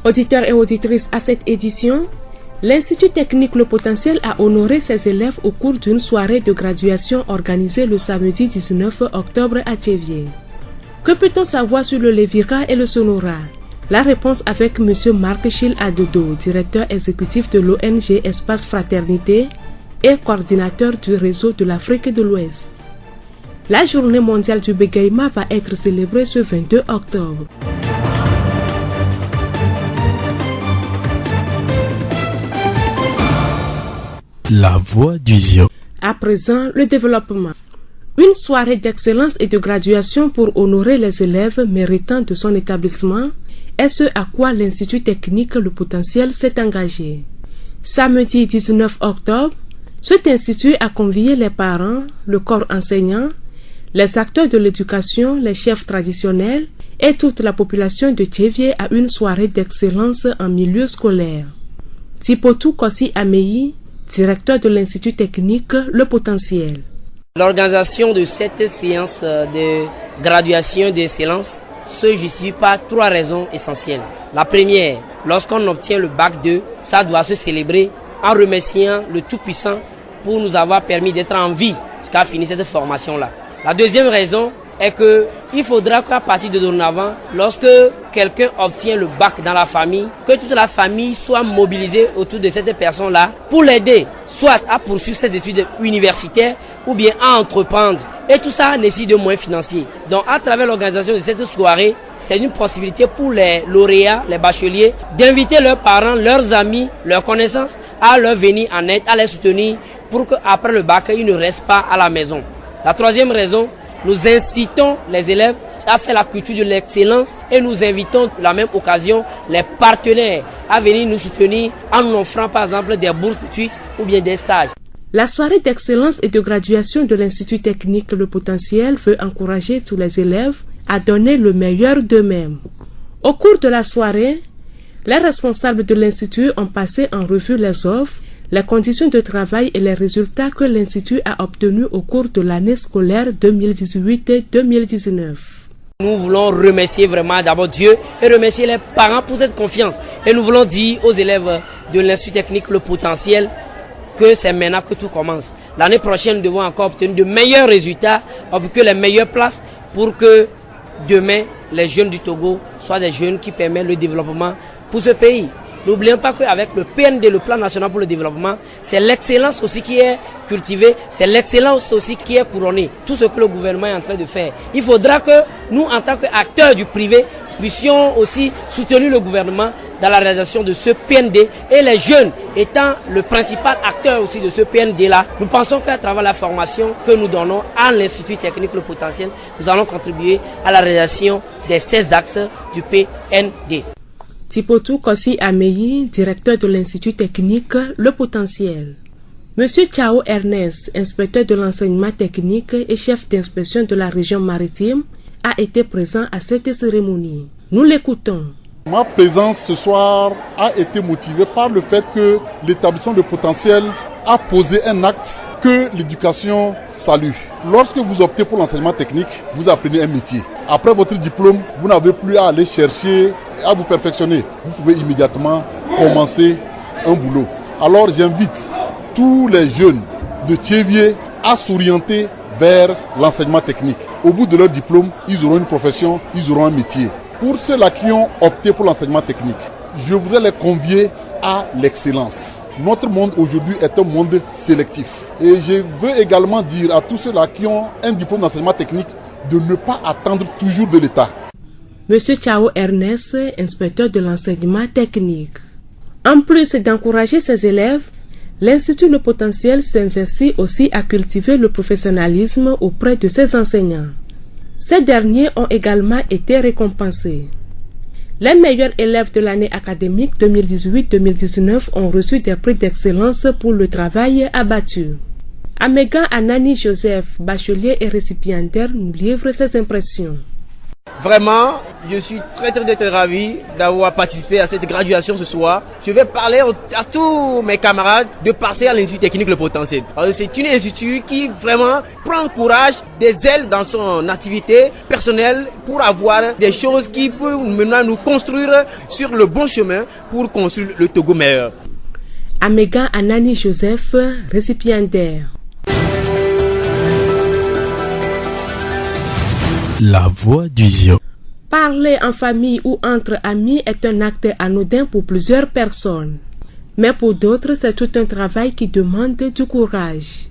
Auditeurs et auditrices, à cette édition, l'Institut technique Le Potentiel a honoré ses élèves au cours d'une soirée de graduation organisée le samedi 19 octobre à Thiéviers. Que peut-on savoir sur le Lévira et le Sonora? La réponse avec M. Marc Chil Adodo, directeur exécutif de l'ONG Espace Fraternité et coordinateur du réseau de l'Afrique de l'Ouest. La journée mondiale du bégaiement va être célébrée ce 22 octobre. La voix du Zion. À présent, le développement. Une soirée d'excellence et de graduation pour honorer les élèves méritants de son établissement est ce à quoi l'Institut technique Le Potentiel s'est engagé. Samedi 19 octobre, cet institut a convié les parents, le corps enseignant, les acteurs de l'éducation, les chefs traditionnels et toute la population de Thiéviers à une soirée d'excellence en milieu scolaire. Tipotou Kossi Ameyi, directeur de l'Institut technique Le Potentiel. L'organisation de cette séance de graduation d'excellence se justifie par trois raisons essentielles. La première, lorsqu'on obtient le bac 2, ça doit se célébrer en remerciant le Tout-Puissant pour nous avoir permis d'être en vie jusqu'à finir cette formation-là. La deuxième raison est qu'il faudra qu'à partir de dorénavant, lorsque quelqu'un obtient le bac dans la famille, que toute la famille soit mobilisée autour de cette personne-là pour l'aider, soit à poursuivre ses études universitaires ou bien à entreprendre. Et tout ça nécessite de moyens financiers. Donc à travers l'organisation de cette soirée, c'est une possibilité pour les lauréats, les bacheliers, d'inviter leurs parents, leurs amis, leurs connaissances à leur venir en aide, à les soutenir pour qu'après le bac, ils ne restent pas à la maison. La troisième raison, nous incitons les élèves à faire la culture de l'excellence et nous invitons à la même occasion les partenaires à venir nous soutenir en nous offrant par exemple des bourses d'études ou bien des stages. La soirée d'excellence et de graduation de l'Institut technique Le Potentiel veut encourager tous les élèves à donner le meilleur d'eux-mêmes. Au cours de la soirée, les responsables de l'Institut ont passé en revue les offres, les conditions de travail et les résultats que l'Institut a obtenus au cours de l'année scolaire 2018-2019. Nous voulons remercier vraiment d'abord Dieu et remercier les parents pour cette confiance. Et nous voulons dire aux élèves de l'Institut technique Le Potentiel que c'est maintenant que tout commence. L'année prochaine, nous devons encore obtenir de meilleurs résultats, que les meilleures places pour que demain, les jeunes du Togo soient des jeunes qui permettent le développement pour ce pays. N'oublions pas qu'avec le PND, le Plan National pour le Développement, c'est l'excellence aussi qui est cultivée, c'est l'excellence aussi qui est couronnée. Tout ce que le gouvernement est en train de faire. Il faudra que nous, en tant qu'acteurs du privé, puissions aussi soutenir le gouvernement dans la réalisation de ce PND et les jeunes étant le principal acteur aussi de ce PND-là. Nous pensons qu'à travers la formation que nous donnons à l'Institut technique Le Potentiel, nous allons contribuer à la réalisation des 16 axes du PND. Tipotou Kossi Ameyi, directeur de l'Institut technique Le Potentiel. Monsieur Chao Ernest, inspecteur de l'enseignement technique et chef d'inspection de la région maritime, a été présent à cette cérémonie. Nous l'écoutons. Ma présence ce soir a été motivée par le fait que l'établissement Le Potentiel a posé un acte que l'éducation salue. Lorsque vous optez pour l'enseignement technique, vous apprenez un métier. Après votre diplôme, vous n'avez plus à aller chercher à vous perfectionner. Vous pouvez immédiatement commencer un boulot. Alors j'invite tous les jeunes de Thiéviers à s'orienter vers l'enseignement technique. Au bout de leur diplôme, ils auront une profession, ils auront un métier. Pour ceux-là qui ont opté pour l'enseignement technique, je voudrais les convier à l'excellence. Notre monde aujourd'hui est un monde sélectif. Et je veux également dire à tous ceux-là qui ont un diplôme d'enseignement technique de ne pas attendre toujours de l'État. Monsieur Chao Ernest, inspecteur de l'enseignement technique. En plus d'encourager ses élèves, l'Institut Le Potentiel s'investit aussi à cultiver le professionnalisme auprès de ses enseignants. Ces derniers ont également été récompensés. Les meilleurs élèves de l'année académique 2018-2019 ont reçu des prix d'excellence pour le travail abattu. Améga Anani Joseph, bachelier et récipiendaire, nous livre ses impressions. Vraiment, je suis très ravi d'avoir participé à cette graduation ce soir. Je vais parler à tous mes camarades de passer à l'Institut technique Le Potentiel. Parce que c'est une institut qui vraiment prend courage, des ailes dans son activité personnelle pour avoir des choses qui peuvent maintenant nous construire sur le bon chemin pour construire le Togo meilleur. Amega Anani Joseph, récipiendaire. La voix du Zio. Parler en famille ou entre amis est un acte anodin pour plusieurs personnes. Mais pour d'autres, c'est tout un travail qui demande du courage.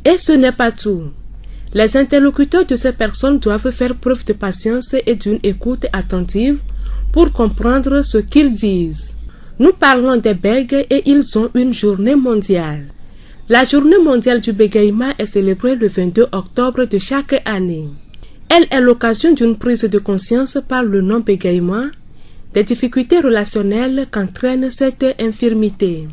Et ce n'est pas tout. Les interlocuteurs de ces personnes doivent faire preuve de patience et d'une écoute attentive pour comprendre ce qu'ils disent. Nous parlons des bègues et ils ont une journée mondiale. La journée mondiale du bégaiement est célébrée le 22 octobre de chaque année. Elle est l'occasion d'une prise de conscience par le non-bégaiement des difficultés relationnelles qu'entraîne cette infirmité.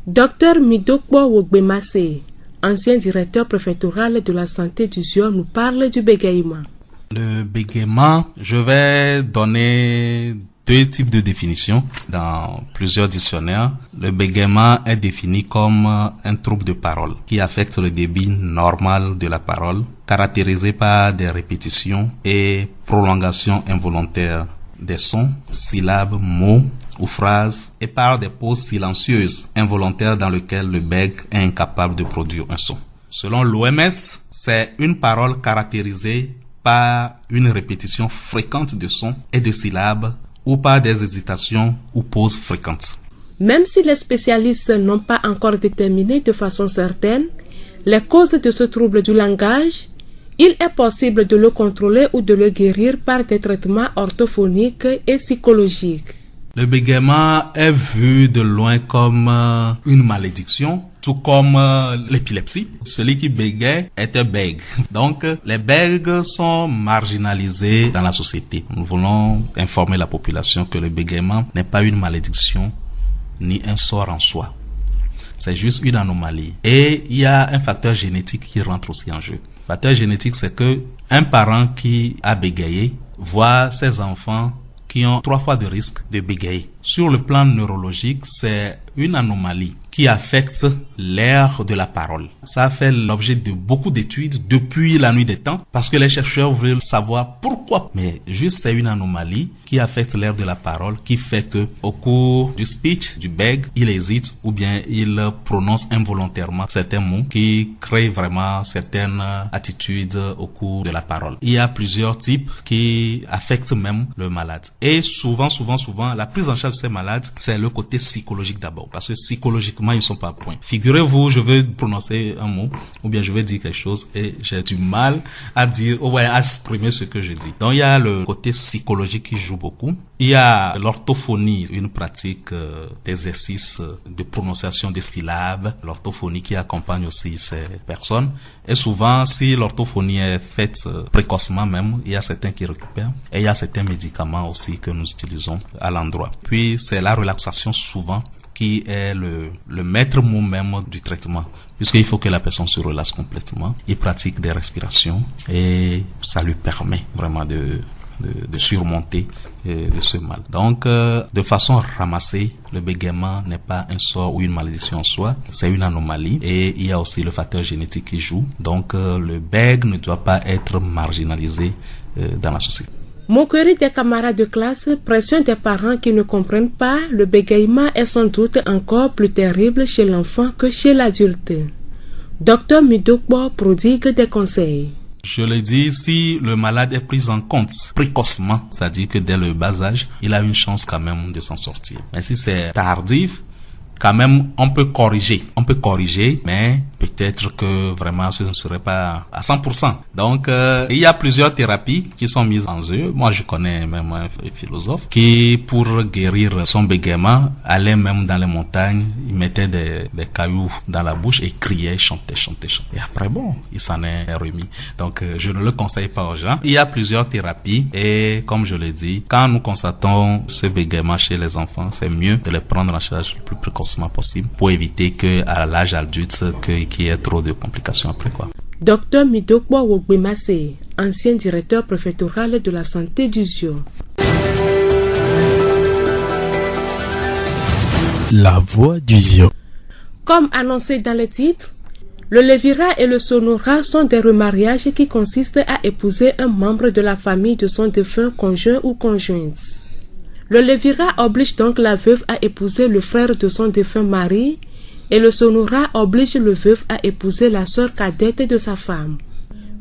Dr Midokbo Wogbemase, ancien directeur préfectoral de la santé du Zio, nous parle du bégaiement. Le bégaiement, je vais donner deux types de définitions dans plusieurs dictionnaires. Le bégaiement est défini comme un trouble de parole qui affecte le débit normal de la parole, caractérisé par des répétitions et prolongations involontaires des sons, syllabes, mots ou phrases et par des pauses silencieuses involontaires dans lesquelles le bègue est incapable de produire un son. Selon l'OMS, c'est une parole caractérisée par une répétition fréquente de sons et de syllabes ou par des hésitations ou pauses fréquentes. Même si les spécialistes n'ont pas encore déterminé de façon certaine les causes de ce trouble du langage, il est possible de le contrôler ou de le guérir par des traitements orthophoniques et psychologiques. Le bégaiement est vu de loin comme une malédiction, tout comme l'épilepsie. Celui qui bégaye est un bègue. Donc, les bègues sont marginalisés dans la société. Nous voulons informer la population que le bégaiement n'est pas une malédiction ni un sort en soi. C'est juste une anomalie. Et il y a un facteur génétique qui rentre aussi en jeu. Le facteur génétique, c'est que un parent qui a bégayé voit ses enfants qui ont 3 fois de risque de bégayer. Sur le plan neurologique, c'est une anomalie qui affecte l'aire de la parole. Ça a fait l'objet de beaucoup d'études depuis la nuit des temps parce que les chercheurs veulent savoir pourquoi. Mais juste c'est une anomalie qui affecte l'aire de la parole qui fait que au cours du speech, du bègue, il hésite ou bien il prononce involontairement certains mots qui créent vraiment certaines attitudes au cours de la parole. Il y a plusieurs types qui affectent même le malade. Et souvent, la prise en charge de ces malades, c'est le côté psychologique d'abord. Parce que psychologiquement, ils ne sont pas à point. Figurez-vous, je vais prononcer un mot, ou bien je vais dire quelque chose et j'ai du mal à dire, à exprimer ce que je dis. Donc, il y a le côté psychologique qui joue beaucoup. Il y a l'orthophonie, une pratique d'exercice de prononciation des syllabes. L'orthophonie qui accompagne aussi ces personnes. Et souvent, si l'orthophonie est faite précocement même, il y a certains qui récupèrent. Et il y a certains médicaments aussi que nous utilisons à l'endroit. Puis, c'est la relaxation souvent qui est le maître mot même du traitement. Puisqu'il faut que la personne se relâche complètement. Il pratique des respirations et ça lui permet vraiment de surmonter de ce mal. Donc, de façon ramassée, le bégaiement n'est pas un sort ou une malédiction en soi, c'est une anomalie et il y a aussi le facteur génétique qui joue. Donc, le bègue ne doit pas être marginalisé dans la société. Moquerie des camarades de classe, pression des parents qui ne comprennent pas, le bégaiement est sans doute encore plus terrible chez l'enfant que chez l'adulte. Dr Midokbo prodigue des conseils. Je le dis, si le malade est pris en compte précocement, c'est-à-dire que dès le bas âge, il a une chance quand même de s'en sortir. Mais si c'est tardif, quand même, on peut corriger, mais peut-être que vraiment ce ne serait pas à 100%. Donc, il y a plusieurs thérapies qui sont mises en jeu. Moi, je connais même un philosophe qui, pour guérir son bégaiement, allait même dans les montagnes, il mettait des cailloux dans la bouche et criait, chantait. Et après, bon, il s'en est remis. Donc, je ne le conseille pas aux gens. Il y a plusieurs thérapies et, comme je l'ai dit, quand nous constatons ce bégaiement chez les enfants, c'est mieux de les prendre en charge le plus précocement possible pour éviter que à l'âge adulte qu'il y ait trop de complications après quoi. Dr Midokbo Wogbemase, ancien directeur préfectoral de la santé d'Uzio. La voix d'Uzio. Comme annoncé dans le titre, le levira et le sonora sont des remariages qui consistent à épouser un membre de la famille de son défunt conjoint ou conjointe. Le levira oblige donc la veuve à épouser le frère de son défunt mari et le sonora oblige le veuf à épouser la sœur cadette de sa femme.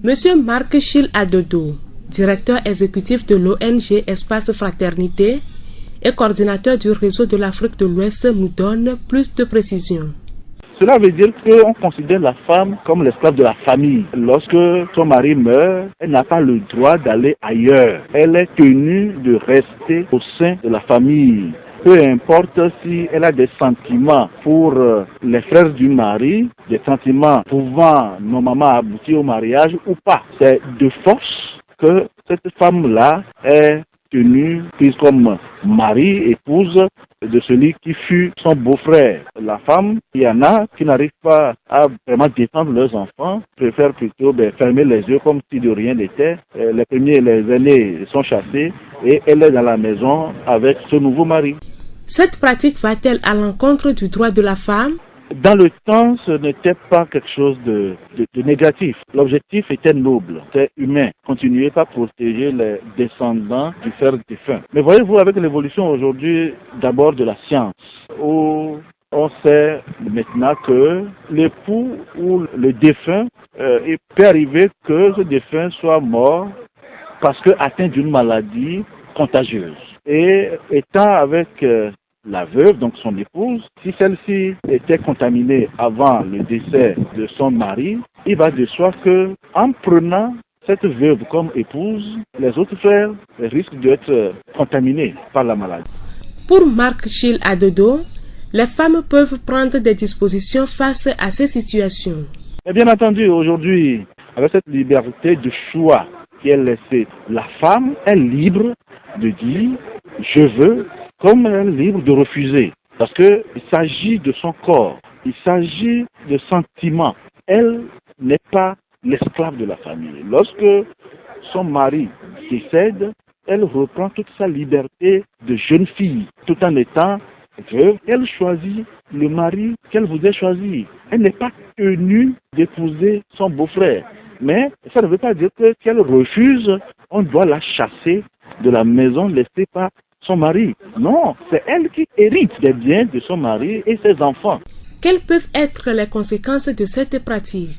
Monsieur Marc Chil Adodo, directeur exécutif de l'ONG Espace Fraternité et coordinateur du réseau de l'Afrique de l'Ouest, nous donne plus de précisions. Cela veut dire qu'on considère la femme comme l'esclave de la famille. Lorsque son mari meurt, elle n'a pas le droit d'aller ailleurs. Elle est tenue de rester au sein de la famille. Peu importe si elle a des sentiments pour les frères du mari, des sentiments pouvant normalement aboutir au mariage ou pas. C'est de force que cette femme-là est tenue, prise comme mari, épouse de celui qui fut son beau-frère. La femme, il y en a qui n'arrivent pas à vraiment défendre leurs enfants, préfèrent plutôt fermer les yeux comme si de rien n'était. Les premiers, les aînés sont chassés et elle est dans la maison avec ce nouveau mari. Cette pratique va-t-elle à l'encontre du droit de la femme? Dans le temps, ce n'était pas quelque chose de négatif. L'objectif était noble, c'était humain. Continuez pas à protéger les descendants du frère défunt. Mais voyez-vous, avec l'évolution aujourd'hui, d'abord de la science, où on sait maintenant que l'époux ou le défunt, il peut arriver que ce défunt soit mort parce que atteint d'une maladie contagieuse. Et étant avec la veuve, donc son épouse, si celle-ci était contaminée avant le décès de son mari, il va de soi que, en prenant cette veuve comme épouse, les autres frères risquent d'être contaminés par la maladie. Pour Marc Chil Adodo, les femmes peuvent prendre des dispositions face à ces situations. Et bien entendu, aujourd'hui, avec cette liberté de choix qui est laissée, la femme est libre de dire « je veux », comme elle est libre de refuser. Parce qu'il s'agit de son corps, il s'agit de sentiments. Elle n'est pas l'esclave de la famille. Lorsque son mari décède, elle reprend toute sa liberté de jeune fille, tout en étant veuve. Elle choisit le mari qu'elle voudrait choisir. Elle n'est pas tenue d'épouser son beau-frère. Mais ça ne veut pas dire que qu'elle refuse, on doit la chasser de la maison laissée par son mari. Non, c'est elle qui hérite des biens de son mari et ses enfants. Quelles peuvent être les conséquences de cette pratique?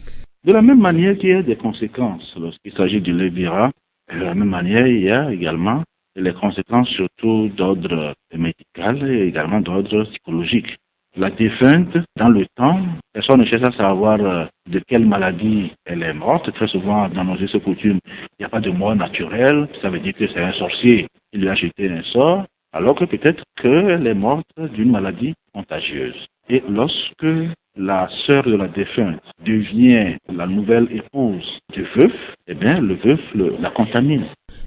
De la même manière qu'il y a des conséquences lorsqu'il s'agit du levira, de la même manière il y a également les conséquences surtout d'ordre médical et également d'ordre psychologique. La défunte, dans le temps, personne ne cherche à savoir de quelle maladie elle est morte. Très souvent, dans nos us et coutumes, il n'y a pas de mort naturelle. Ça veut dire que c'est un sorcier qui lui a jeté un sort, alors que peut-être qu'elle est morte d'une maladie contagieuse. Et lorsque la sœur de la défunte devient la nouvelle épouse du veuf, eh bien, le veuf la contamine.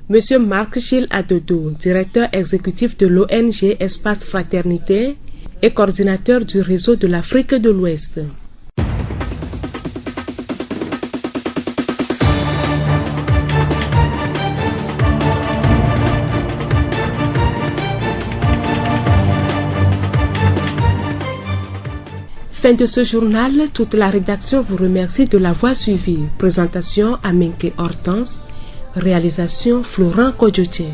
Monsieur Marc Chil Adodo, directeur exécutif de l'ONG Espace Fraternité et coordinateur du réseau de l'Afrique de l'Ouest. Fin de ce journal, toute la rédaction vous remercie de l'avoir suivi. Présentation Amenke Hortense, réalisation Florent Kodjoche.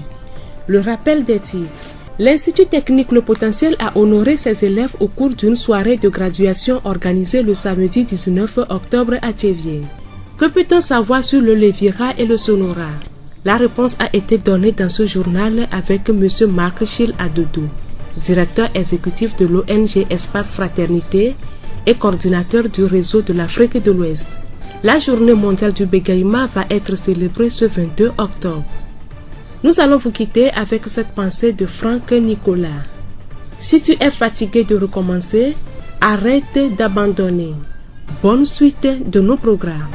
Le rappel des titres. L'Institut technique Le Potentiel a honoré ses élèves au cours d'une soirée de graduation organisée le samedi 19 octobre à Tchéviers. Que peut-on savoir sur le levira et le sonora? La réponse a été donnée dans ce journal avec M. Marc Chil Adodo, directeur exécutif de l'ONG Espace Fraternité et coordinateur du réseau de l'Afrique de l'Ouest. La journée mondiale du bégaiement va être célébrée ce 22 octobre. Nous allons vous quitter avec cette pensée de Franck Nicolas. Si tu es fatigué de recommencer, arrête d'abandonner. Bonne suite de nos programmes.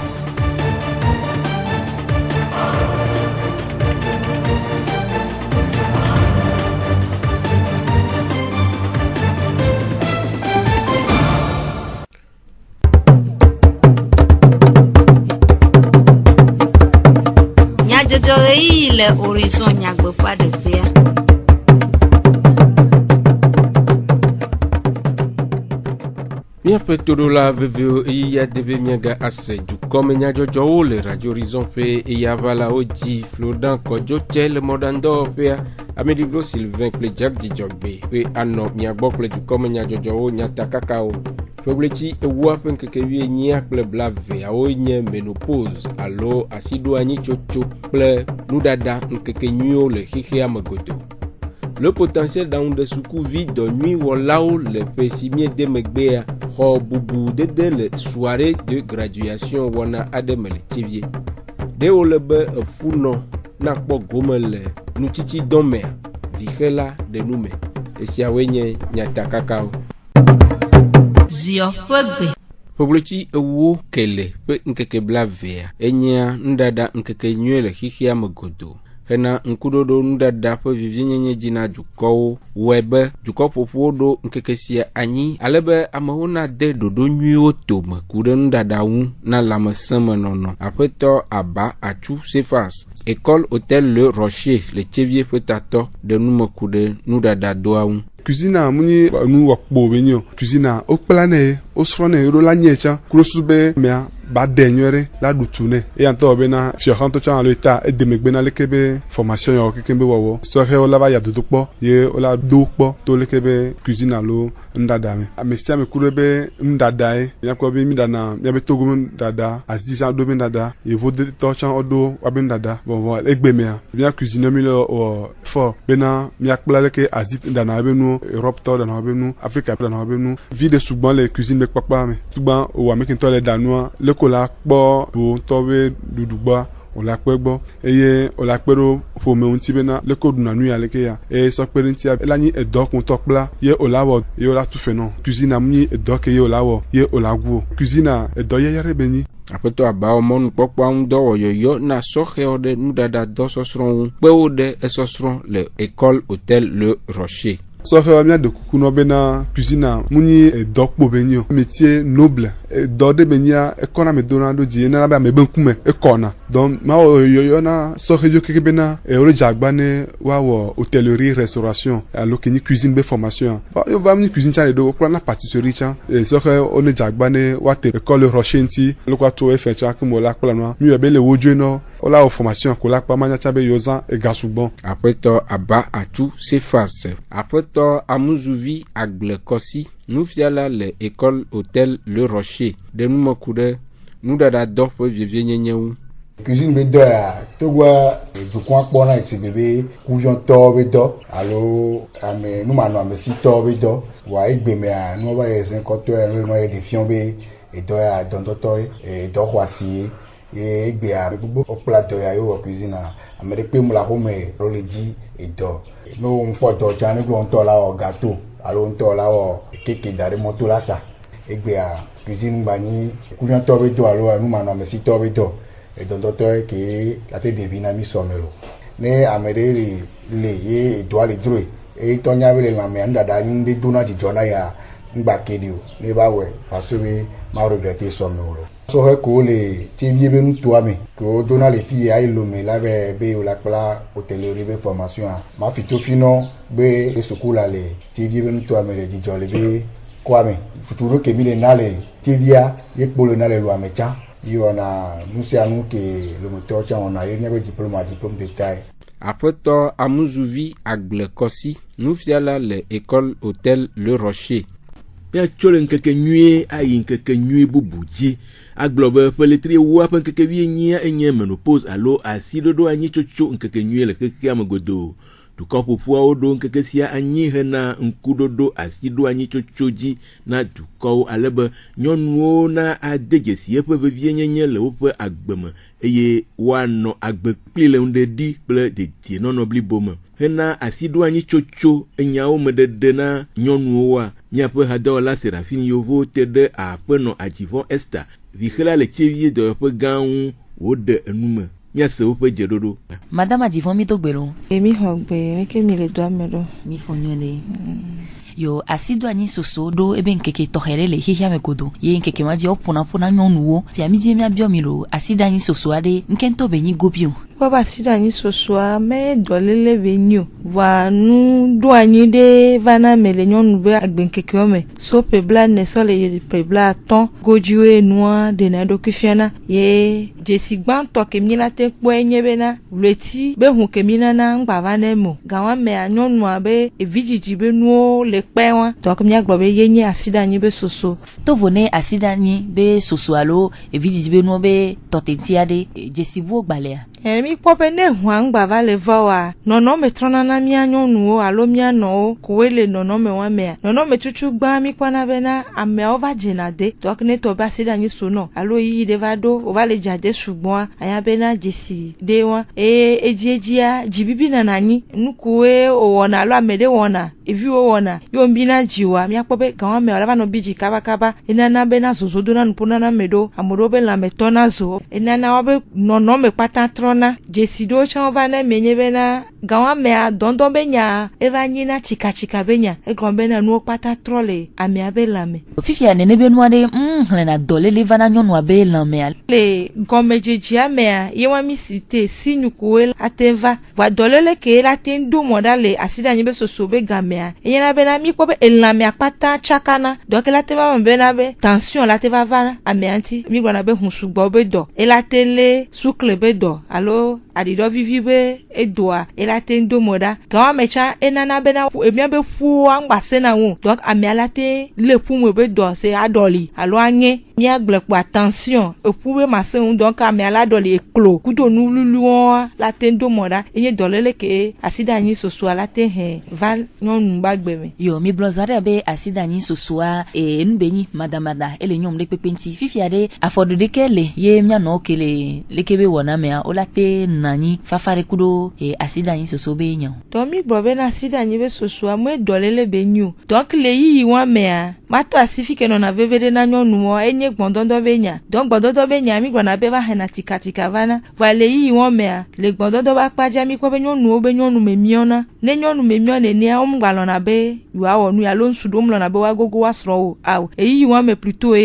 horizon nyagbe pas de pea. Miaƒe toɖola vevewo eya debe miaga ase dukɔme nyadzɔdzɔwo le Radio Horizon ƒe eyavalawo dzi Flodan Kɔdzotse le mɔɖaŋudɔwɔƒea Ameɖiɖo Sylvain kple Jack Dzidzɔgbe ƒe anɔ miagbɔ kple dukɔme nyadzɔdzɔwo nyatakakawo. Ƒegbletsi ewua ƒe ŋkeke 9 kple 20 nye menopause alo asiɖoanyitsotso kple nuɖaɖa ŋkeke nyuiwo le xexea me godo. Le potentiel d'an de sukuvi do nuit wɔlawo le ƒe si miede megbea xɔ bubu dede le soirée de graduation wɔna aɖe me le tivie. Ɖewo le be efunɔ nakpɔ gome le nutsitsi dɔmea vixela ɖe nume. Esiawoe nye nyatakakawo. Zio ƒe gbe. Ƒegbletsi ewo kele ƒe ŋkeke 20 enyea nuɖaɖa ŋkeke nyui le xixea me godo. Hena ŋkuɖoɖo nuɖaɖa ƒe vivinyenye dzi na dukɔwo wɔe be dukɔƒoƒowo ɖo ŋkeke sia anyi alebe amewo nade ɖoɖo nyuiwo tome ku ɖe nuɖaɖa ŋu na lãmesẽmenɔnɔ. Aƒetɔ Aba Atsu Cephas École Hôtel Le Rocher le Tsevier ƒe tatɔ ɖe nume ku ɖe nuɖaɖa doa ŋu. Cuisine muni nu wakpo benyo cuisine o plane o srone ro la nyecha krosu be mea ba denyore la dutune e anto be na fiakanto cha lo ta e demegbe na lekebe formation yo kekembe wowo so he o la ba ya dudukpo ye o la dukpo to lekebe cuisine lo ndada me amesia me kurebe ndada e yakwo be mi dana ya be togo ndada azisa do be ndada ye vode to cha odo wa be ndada bo egbe me bien cuisine mi lo o fort bena mi akpla leke azit ndana be nu Europe to dana be nu Africa dana be nu vide souvent les cuisines me papa me tuba o amekin to le danua le ko la kpo bo to be dudugba o la pegbo eye o la pero fo me unti bena le ko duna nu ya leke ya e so perinti la ni edo kun to pla ye o la wo ye o la tu fe no cuisine amni edo ke ye o la wo ye o la gwo cuisine edo ye yare beni. Aƒetɔ Aba mɔnu kpɔkpɔ ŋu dɔwɔyɔyɔ na sɔxewo ɖe nuɖaɖa dɔsɔsrɔ̃ ŋu kpewo ɖe esɔsrɔ̃ le École Hôtel Le Rocher. Sɔxewo mia de kuku no bena cuisine muni edo kpo benyo métier noble edo de benia ekɔna me dona do dzi na be ame be nkume ekɔna donc ma yoyo na sɔxe jo keke bena o le jagba ne wa wo hôtellerie restauration alo kini cuisine be formation yo va mini cuisine cha do ko na pâtisserie cha sɔxe o le jagba ne wa te École Rocher nti le kwa to e fe cha ko mo la kpla no mi be le wojo no o la formation ko la kpa manya cha be yozan e gasubon. Aƒetɔ Aba Atsu Cephas Aƒetɔ Amuzuvi Agblekɔsi nufiala le École Hôtel Le Rocher de nume ku ɖe nuɖaɖa dɔ ƒe vivienyenye ŋu. Cuisine be dɔ ya togua dukɔa kpɔna eti bebe kuviɔntɔwo be dɔ alo ame numanɔamesitɔwo be dɔ wa egbemea nuwo be zẽ kɔtɔ ya nuwo ye ɖefiɔ be edɔ ya dɔndɔtɔ ye edɔ xɔ asi ye egbea gbogbo wokpla dɔ ya ye wɔ cuisine ame ɖe kpe mu le axome lo le dzi edɔ no ŋkpɔ dɔ tsa ne gblɔ ŋutɔ la wɔ gâteau alo ŋutɔ la wɔ keke da ɖe mɔto la sa egbea cuisine gba nyi kuviɔntɔ be dɔ alo numanɔamesitɔ be dɔ edɔndɔtɔ ke la te ɖevi na mi sɔme lo ne ame ɖe le ye edɔa le droe eye tɔ nya be le lãmea nuɖaɖa nyi ŋɖe dona dzidzɔ na ya ŋgba ke ɖi o ne va wɔe parce be ma regrete sɔme o lo sɔhe ko le tevie be nutoa me ko dzona le fi ayi lome la be o la kpla hôtellerie be formation a ma fito finɔ be suku la le tevie be nutoa me le dzidzɔ le be kɔa me tutu ɖo ke mi le na le tevia ye kpo le na le lo ame tsã yɔna nusia nu ke lometɔ tsã wɔna ye miabe diplôme d'État. Aƒetɔ Amuzuvi Agblekɔsi nufiala le École Hôtel Le Rocher. Ya tso le ŋkeke nyuie ayi ŋkeke nyuie bubu dzi agblɔ be ƒeletri ewoa ƒe ŋkeke 9 enye menopause alo asiɖoɖo anyitsotso ŋkeke nyuie le xexea me godoo. Dukɔƒoƒoawo ɖo ŋkeke sia anyi hena ŋkuɖoɖo asiɖo anyitsotso dzi na dukɔwo alebe nyɔnuwo na ade dzesi eƒe vevienyenye le woƒe agbe me eye woanɔ agbe kpli le ŋɖe ɖi kple dedienɔnɔ blibo me hena asiɖo anyitsotso enyawo me ɖeɖe na nyɔnuwoa. Miaƒe hadɔwɔla Serafine Yovo te ɖe aƒenɔ Adzivɔ Esther vixela le Tsevier dɔyɔƒe gã ŋu woɖe enume. Miase woƒe dzeɖoɖo. Madame Adzivɔ mi do gbe lo. Mi xɔ gbe neke mi le doa me ɖo. Mi fɔ nyuie le. Yo asiɖo anyi soso ɖo ebe ŋkeke tɔxɛ ɖe le xexea me godo ye ŋkeke ma dzi woƒona nyɔnuwo fia mi dzi miabiɔ mi lo asiɖo anyi soso aɖe ŋkentɔ be nyi gobio. kwa basida ni soswa me dolele benyo wa nu do anyi de vana mele nyonu be agbenkeke ome so pebla ne so le pebla ton gojiwe noa de na do kufiana ye jesigban to kemi la te po enye be na leti be hun kemi na ngba vana mo gawa me anyonu abe evijiji be nuo le pe wa to kemi agbo be yenye asida ni be soso to vone asida ni be soso alo evijiji be nuo be totentiade jesivu gbalea mi pope ne huang bava le vawa nono me trona na mi anyonu alo mi ano kuwele nono me wa me nono me chuchu gba mi kwana bena ame ova jenade donc ne to ba sida ni sono alo yi de vado o va le jade sugbon aya bena jesi de wa ejiejia jibibi na nani nukuwe o wona alo amede wona evi o wona yo mbina jiwa mi apope kan wa me ora no biji kaba ina na bena zozo na npuna na medo amoro be la metona zo ina na wa be nono me pata na jesido chova na menyebe na gawa me dondo benya evanyina chika benya egombe na no pata trole ami abelame fifi anene be nuade na dolele vana nyonu abelame le gombe jejia me yewa mi cité sinyukuel ateva va dolele ke la tendu modale asida nyibe sosobe game yena be na mi ko be elame apata chakana donc la teva be na be tension la teva va ami anti mi gwana be hunsugbo be do ela tele sukle be do alo adido vivibe edoa elate moda gawa mecha enana bena emia be fu angbase na won donc amialate le pumo be do se adoli alo anye mi aglepo attention epube masen donc amiala doli eklo kudo nululu la tendo moda enye dolele ke asida nyi sosua la te he va nyonu bagbeme yo mi blozare be asida nyi sosua nbenyi madamada ele nyom le pepenti fifi ade afodo de kele ye mia no kele lekebe wona me olate nani fafare kudo asida nyi sosobe nyaw to mi brobe na asida nyi be sosua mo dolele be nyu donc le yi won me mato asifike no na vevede na nyonu mo enye gbondondo benya donc gbondondo benya mi gbona be ba hena tika vana vale yi won me le gbondondo ba paja mi ko be nyonu be nyonu me miona ne nyonu me miona ne omgbalo na be yuwa wonu ya lo nsudo mlo na be wa gogo wa sro aw yi won me plutôt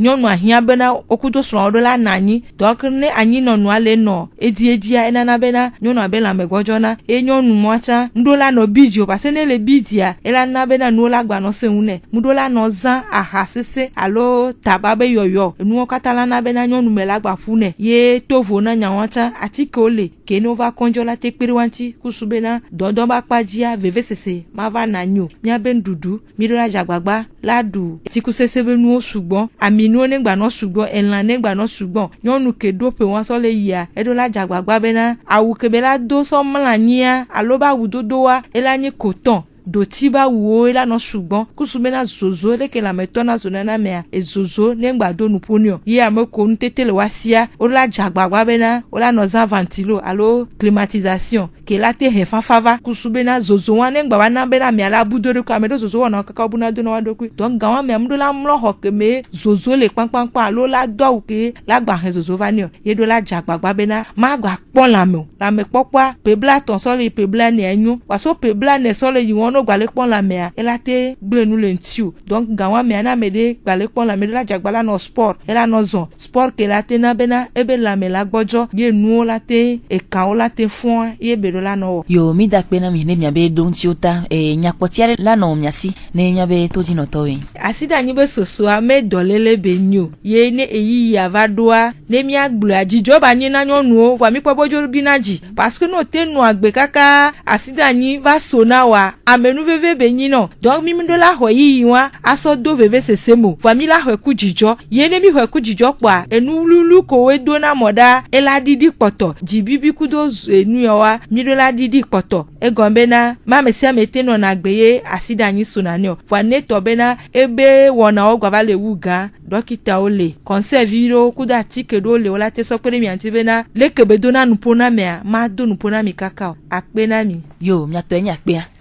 nyonu ahia be na okudo sro do la nani donc ne anyi nonu ale no ediejia enana be na nyonu abela me gojona nyonu mocha ndola no bidio parce ne le bidia ela na be na no la gba no seune mudola no zan ahasese alo tababe yoyo enu katala na be na nyonu me la gba fune ye tovo na nyawacha atikole ke no va konjola te pirwanti kusube na dondo ba pajia vevesese ma va na nyu nya ben dudu midola jagbagba ladu tikusese be nu sugbon aminu ne gba no sugbon enlan ne gba no sugbon nyonu ke do pe won so le ya edola jagbagba be na awu ke be la do so mlania aloba wudodo wa elanye koton do tiba wo ela no sugbon kusumena zozo leke la metona zonana me ezozo nengba do nuponio ye ameko ntetele wasia ola jagbagba bena ola no za ventilo alo climatisation ke la te hefafava kusubena zozo wa nengba wana bena me ala budore ka me do zozo wana kaka buna do no wadoku donc gawa me amdo la mlo hoke me zozo le pampampa alo la do ke la gba he zozo vanio ye do la jagbagba bena ma gba pon la me popwa pebla ton so le pebla ne anyu waso pebla ne so le yiwon no gbale pon la mea elate gbenu le ntiu donc gawa me na me de gbale pon la me de la jagbala no sport ela no zon sport ke la te na bena ebe la me la gbojo ye nu la te e kan la te fon ye be do la no yo mi da pe na mi ne mi be don tiota nyapotiare la no miasi ne mi be to jino to wen asida nyi be soso a me dolele be nyu ye ne eyi ya vadoa ne mi agblu ajijo ba nyi na nyonu o wa mi pobojo binaji parce que no te nu agbe kaka asida nyi va sona wa amenu veve benyi no donc mi ndo la ho yi wa aso do veve sesemo fami la ho ku jijo ye ne mi ho ku jijo pa enu lulu ko we do na moda ela didi poto jibibi kudo enu yo wa mi do la didi poto e gombe na ma me se mete no na gbeye asida nyi sonani o fa ne to be na ebe wona o gwa vale wuga dokita ole conserve ro kuda tike do le ola te so pere mi anti be na lekebe do na nupona me ma do nupona mi kaka akpe na mi yo mi ato enya akpe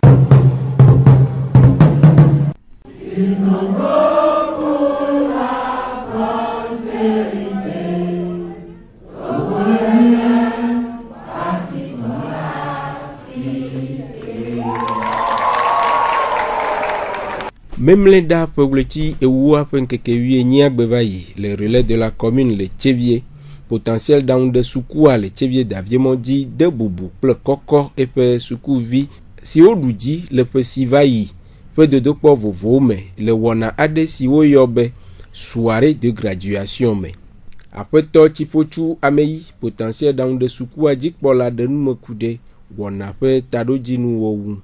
Même les dates pour le petit et ou après que le relais de la commune le Tchevier potentiel dans de suku ale chevie d'aviement dit de bubu ple koko et pe suku vi si o duji le pe sivayi pe de dokpo vovo me le wona ade si o yobe soirée de graduation me après to chifochu ameyi potentiel dans de suku ajik pola de nume kude wona pe tadoji nu wo wu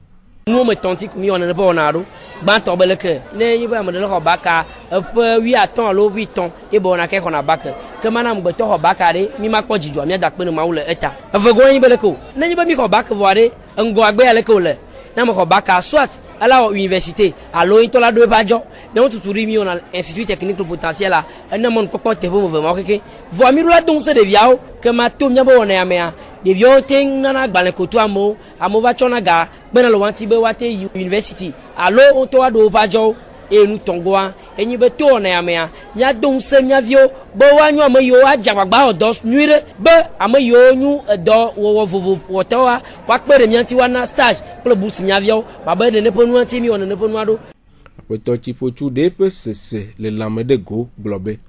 nous me tonti mi on ne pas on aro ban to beleke ne yiba mo de ko baka pe 8 à 8 ans e bon akẹ ko na baka ke manam gbe to ko baka re mi ma po jijo mi da pe no ma wo le eta afego yin beleke ne yiba mi ko baka voare ngo agbe ale ko le na mo ko baka soit à la université allo into la do bajo ne on tuturi mi on institut technique potentiel là na mon popo te bo mo keke vo mi la don se de viao ke ma to mi bo on ya me de viao ting na gbale ko to amo va chona ga bena lo wanti be wate university allo on to wa do bajo e nu tongoa enyi be to na ya me nya don se nya vio bo wa nyu amayo ajagbagba odos nuire be amayo nyu do wo vovo wotawa wa pere mi anti wana stage pour boost nya vio baba de ne ponu anti mi on ne ponu ado apoto ti fochu de pe sese le lame de go globe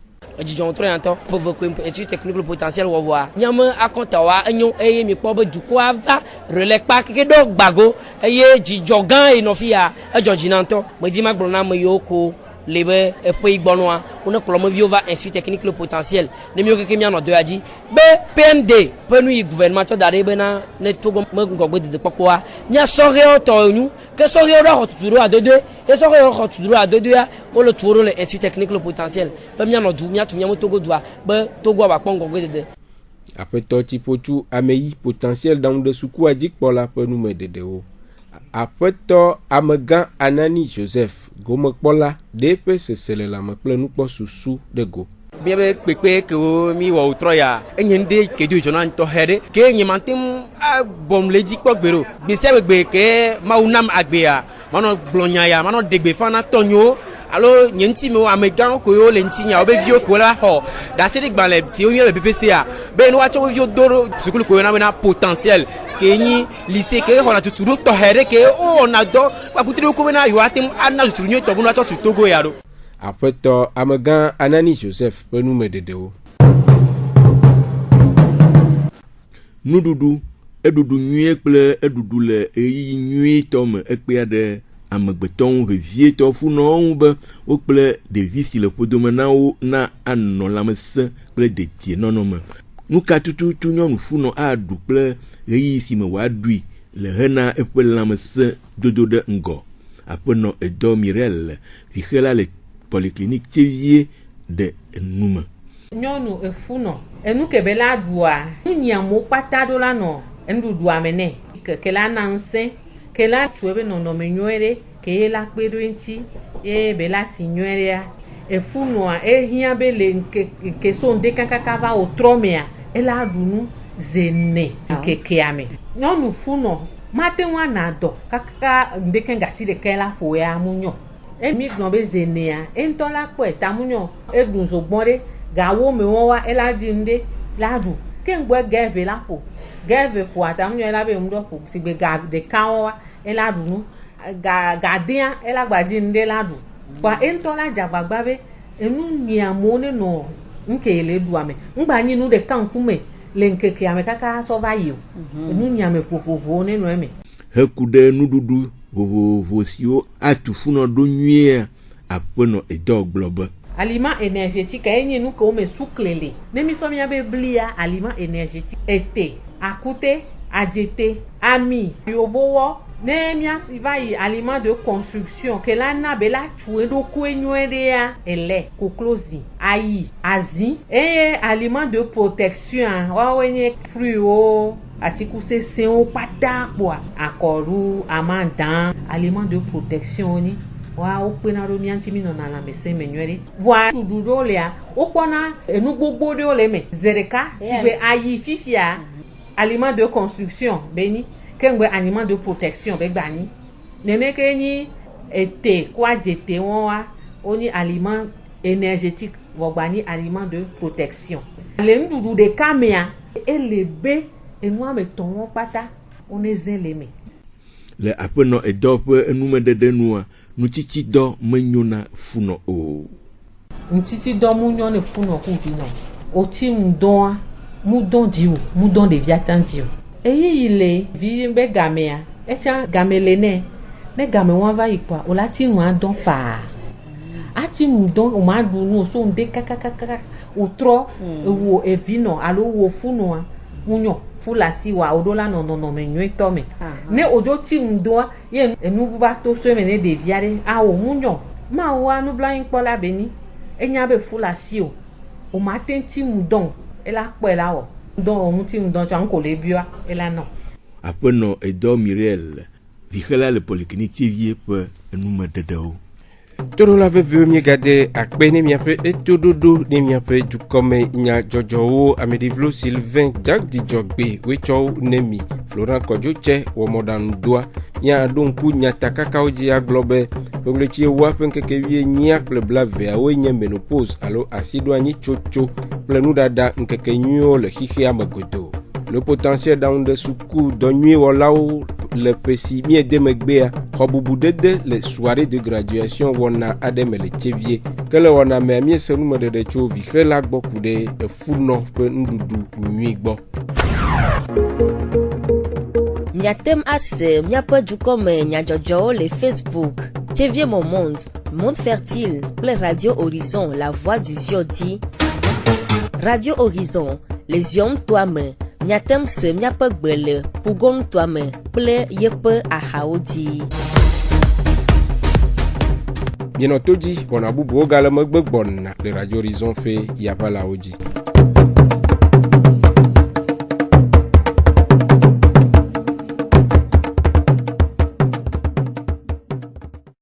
Jijon trop yanto pour que institut technique potentiel wo voir nyama akonta wa enyo eye mi po be duko ava relais pa ke do gbago eye jijogan e no fia ejojinanto mo di magbona mo yoko lebe e po igbonwa on ko mo viova institut technique potentiel ne mi okeke mi ano do aji be PND penu i gouvernement to dare be na ne to go mo ngogbe de popoa nya sore o to nyu ke sore o ro tuturo adodo e sore o tuturo adodo ya o le turo le institut technique potentiel be mi ano du mi atu mi mo togo dua be togo ba pon ngogbe de après to ti pochu ameyi potentiel dans de suku ajik pola penu me de o après to amegan Anani Joseph gomo pola DP sesele la me ple nu po susu de go bien be pepe ke mi wo troya enyende ke du jona to hede ke nyimantem bom leji po gbero bi se gbe ke maunam agbea mano blonya ya mano degbe fana tonyo alo nyenti me amegan ko yo lenti nya obe vio ko la ho da se dik banle ti o mi le BPC a be no wa cho vio doro sukulu ko na potentiel ke ni lycée ke ho na tuturu to here ke o na do pa kutiri ko na yo atem ana tuturu nyo to bu na to togo ya do après to amegan Anani Joseph pe nu me dede o nududu edudu nyue kple edudu le eyi nyui tome ekpe ade amegbeton revie to funo be o kple devi si le podome na wo na anno lamese kple detie nonome nuka tutu nyɔnu funo adu kple eyi si me wa dui le hena eƒe lamese dodo de ngo apenɔ edo Mirel fixela le polyclinique tevie de nume nyɔnu efuno enu kebe la dua nunyamo kpata do la no endudu mene ke la nanse ke la tuebe no me nyoere ke la kpedo nti e be la sinyoere efuno e hia be le ke so nde kanka va o tromea e la dunu zene ke keame nyɔnu funo mate wa na do kaka nde kenga si de kela fo ya munyo e mi gno be zene ya entola po etamunyo e dunzo gbore gawo me won wa e la dinde la du kengbe geve la po geve po atamunyo la be mdo po sigbe gave de kan wa e la dunu gadea e la gbadi nde la du kwa entola jagbagba be enu mi amone no nke le du ame ngba nyi nu de kan kume le nkeke ame kaka so va yi enu nyame fofofo ne no eme hekude nududu vovosio atufuno do nyue apeno edo globe aliment énergétique enyi nu ko me suklele ne mi so mi abe blia aliment énergétique ete akute ajete ami yovowo ne mi asiva yi aliment de construction ke la na be la tue do ko enwere ya ele koklozi ayi azin aliment de protection wa wenye fruit o atiku se sen o pata po akoru amandan aliment de protection ni wa o pe na ro mi anti mi no na la mese menwere wa dudu le a o pona enu gbogbo de o le me zereka tibe ayi fifia aliment de construction beni kengbe aliment de protection be gbani nene ke ni ete kwa jete won wa oni aliment énergétique wo gbani aliment de protection le ndudu de kamea elebe enu ame ton won pata on ezeleme le apeno edo pe enume dede nua nutiti do menyona funo o ntiti do munyo ne funo ku bi no oti mudon diu mudon de viatan diu eyi ile vi be gamea etia gamele ne game wan va ikwa o lati wan don fa ati mudon o ma du no so nde kakakaka o tro wo evino alo wo funu munyo fula siwa odola no me nyo to me ne ojo ti mudon ye enu va to so me ne de viare a o munyo ma wa nu blind pola beni enya be fula si o ma tenti mudon ela po ela o don o ti mudon chan ko le bia ela no apono edo Miriel vigela le polyclinique vie pe nous dedao Toro la veve mi gade akbe ne mi apre etododo ne mi apre du kome nya jojo amedivlo Sylvain Jack di jogbe wecho nemi Florent Kojoche wo modan doa nya donku nya takaka oji aglobe poglechi wa penkeke wie nya ple blave awe nya menopause alo asido anyi chocho plenu dada nkeke nyo le hihi amagodo le potentiel dans de soukou de nuit walao le pesi mi demegbea hobubu dede les soirées de graduation wona adem le chevier que le wona me mi senu de chovi hela gbokude e funo pe ndudu nuit gbo Miatem ase miape du comme nyajojo le Facebook chevier mon monde fertile le Radio Horizon la voix du Ziodi Radio Horizon les yom toi-même Miatem se miape gbele pugon toi-même ple yepe ahaodi Bien entendu, on a beaucoup de gens le Radio Horizon fait y a pas la oji.